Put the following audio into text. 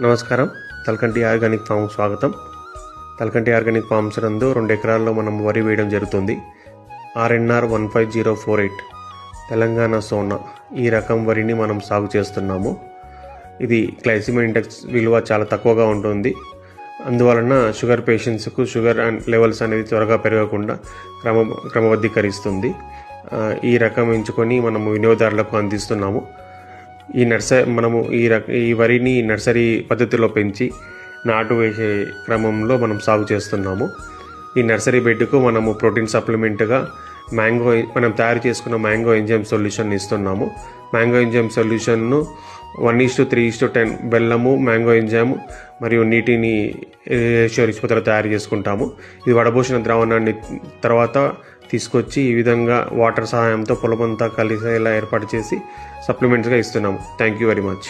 నమస్కారం. తలకంటి organic form స్వాగతం. తలకంటి organic forms నందు 2 ఎకరాల్లో మనం వరి వేయడం జరుగుతుంది. RNR 15048 తెలంగాణ సోనా ఈ రకం వరిని మనం సాగు చేస్తున్నాము. ఇది గ్లైసిమిక్ ఇండెక్స్ విలువ చాలా తక్కువగా ఉంటుంది. అందువలన షుగర్ పేషెంట్స్కు షుగర్ లెవెల్స్ అనేది త్వరగా పెరగకుండా క్రమబద్ధీకరిస్తుంది. ఈ రకం ఎంచుకొని మనము వినియోగదారులకు అందిస్తున్నాము. మనము ఈ వరిని నర్సరీ పద్ధతిలో పెంచి నాటు వేసే క్రమంలో మనం సాగు చేస్తున్నాము. ఈ నర్సరీ బెడ్కు మనము ప్రోటీన్ సప్లిమెంట్గా మనం తయారు చేసుకున్న మ్యాంగో ఎంజైమ్ సొల్యూషన్ ఇస్తున్నాము. మ్యాంగో ఎంజైమ్ సొల్యూషన్ను 1:3:10 బెల్లము, మ్యాంగో ఎంజైమ్ మరియు నీటిని రేషియో నిష్పత్తిలో తయారు చేసుకుంటాము. ఇది వడబోసిన ద్రావణాన్ని తర్వాత తీసుకొచ్చి ఈ విధంగా వాటర్ సహాయంతో పొలమంతా కలిసేలా ఏర్పాటు చేసి సప్లిమెంట్స్గా ఇస్తున్నాము. Thank you very much.